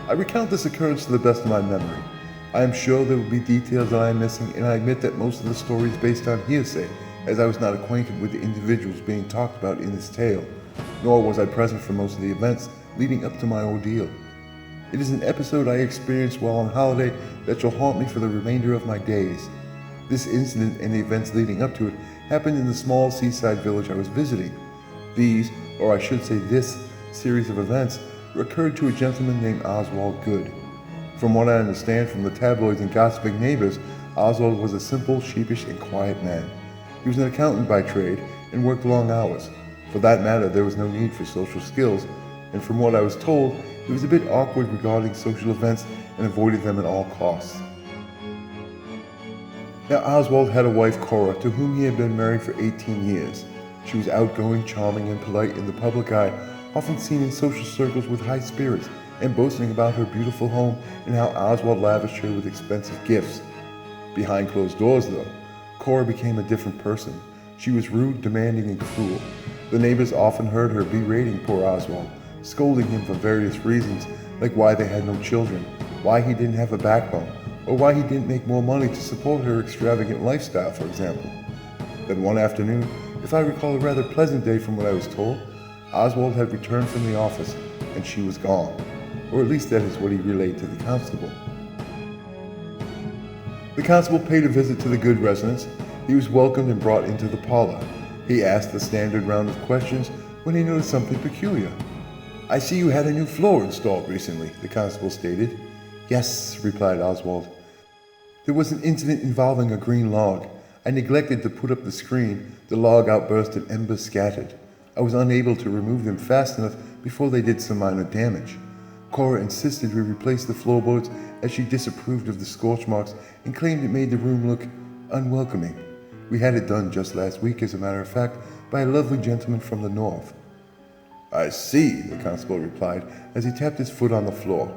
I recount this occurrence to the best of my memory. I am sure there will be details that I am missing, and I admit that most of the story is based on hearsay, as I was not acquainted with the individuals being talked about in this tale, nor was I present for most of the events leading up to my ordeal. It is an episode I experienced while on holiday that shall haunt me for the remainder of my days. This incident and the events leading up to it happened in the small seaside village I was visiting. These, or I should say this, series of events occurred to a gentleman named Oswald Good. From what I understand from the tabloids and gossiping neighbors, Oswald was a simple, sheepish, and quiet man. He was an accountant by trade and worked long hours. For that matter, there was no need for social skills, and from what I was told, he was a bit awkward regarding social events and avoided them at all costs. Now, Oswald had a wife, Cora, to whom he had been married for 18 years. She was outgoing, charming, and polite in the public eye, often seen in social circles with high spirits, and boasting about her beautiful home and how Oswald lavished her with expensive gifts. Behind closed doors, though, Cora became a different person. She was rude, demanding, and cruel. The neighbors often heard her berating poor Oswald, scolding him for various reasons, like why they had no children, why he didn't have a backbone, or why he didn't make more money to support her extravagant lifestyle, for example. Then one afternoon, if I recall a rather pleasant day from what I was told, Oswald had returned from the office, and she was gone. Or at least that is what he relayed to the constable. The constable paid a visit to the Good residence. He was welcomed and brought into the parlor. He asked the standard round of questions when he noticed something peculiar. "I see you had a new floor installed recently," the constable stated. "Yes," replied Oswald. "There was an incident involving a green log. I neglected to put up the screen. The log outburst and embers scattered. I was unable to remove them fast enough before they did some minor damage. Cora insisted we replace the floorboards as she disapproved of the scorch marks and claimed it made the room look unwelcoming. We had it done just last week, as a matter of fact, by a lovely gentleman from the north." "I see," the constable replied as he tapped his foot on the floor.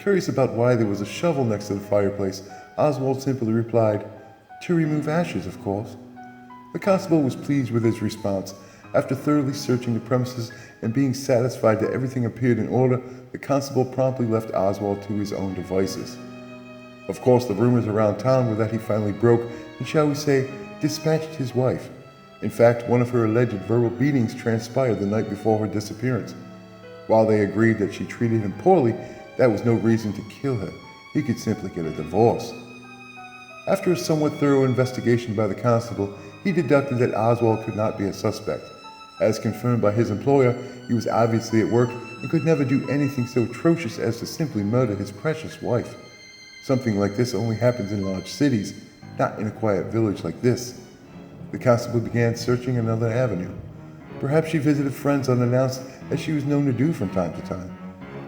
Curious about why there was a shovel next to the fireplace, Oswald simply replied, "To remove ashes, of course." The constable was pleased with his response. After thoroughly searching the premises and being satisfied that everything appeared in order, the constable promptly left Oswald to his own devices. Of course, the rumors around town were that he finally broke and, shall we say, dispatched his wife. In fact, one of her alleged verbal beatings transpired the night before her disappearance. While they agreed that she treated him poorly, that was no reason to kill her. He could simply get a divorce. After a somewhat thorough investigation by the constable, he deducted that Oswald could not be a suspect. As confirmed by his employer, he was obviously at work and could never do anything so atrocious as to simply murder his precious wife. Something like this only happens in large cities, not in a quiet village like this. The constable began searching another avenue. Perhaps she visited friends unannounced, as she was known to do from time to time.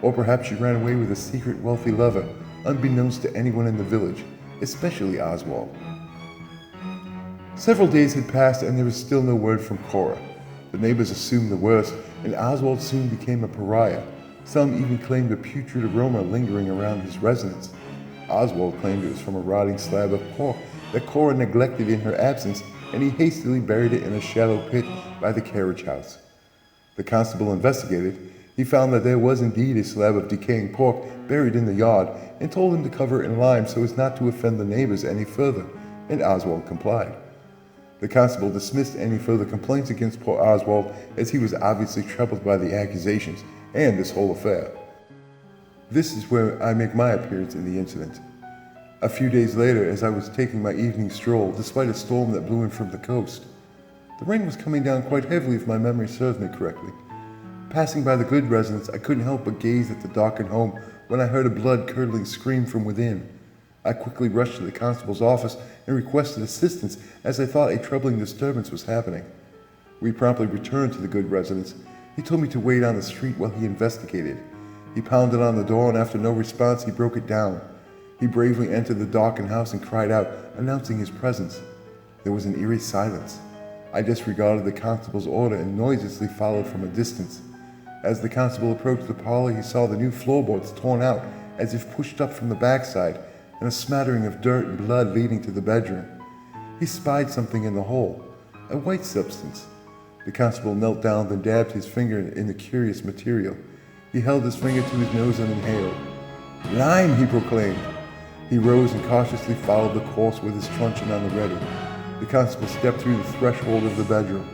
Or perhaps she ran away with a secret wealthy lover, unbeknownst to anyone in the village, especially Oswald. Several days had passed and there was still no word from Cora. The neighbors assumed the worst, and Oswald soon became a pariah. Some even claimed a putrid aroma lingering around his residence. Oswald claimed it was from a rotting slab of pork that Cora neglected in her absence, and he hastily buried it in a shallow pit by the carriage house. The constable investigated. He found that there was indeed a slab of decaying pork buried in the yard, and told him to cover it in lime so as not to offend the neighbors any further, and Oswald complied. The constable dismissed any further complaints against poor Oswald, as he was obviously troubled by the accusations and this whole affair. This is where I make my appearance in the incident. A few days later, as I was taking my evening stroll, despite a storm that blew in from the coast. The rain was coming down quite heavily if my memory serves me correctly. Passing by the Good residence, I couldn't help but gaze at the darkened home when I heard a blood-curdling scream from within. I quickly rushed to the constable's office and requested assistance, as I thought a troubling disturbance was happening. We promptly returned to the Good residence. He told me to wait on the street while he investigated. He pounded on the door, and after no response, he broke it down. He bravely entered the darkened house and cried out, announcing his presence. There was an eerie silence. I disregarded the constable's order and noiselessly followed from a distance. As the constable approached the parlor, he saw the new floorboards torn out as if pushed up from the backside, and a smattering of dirt and blood leading to the bedroom. He spied something in the hole, a white substance. The constable knelt down, then dabbed his finger in the curious material. He held his finger to his nose and inhaled. "Lime," he proclaimed. He rose and cautiously followed the course with his truncheon on the ready. The constable stepped through the threshold of the bedroom.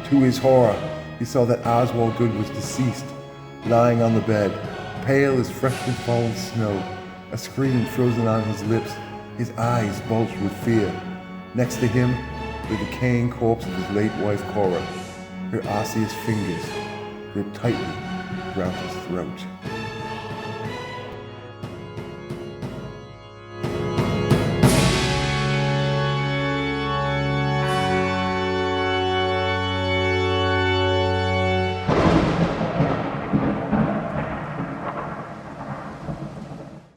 To his horror, he saw that Oswald Good was deceased, lying on the bed, pale as freshly fallen snow, a scream frozen on his lips, his eyes bulged with fear. Next to him, the decaying corpse of his late wife Cora, her osseous fingers gripped tightly around his throat.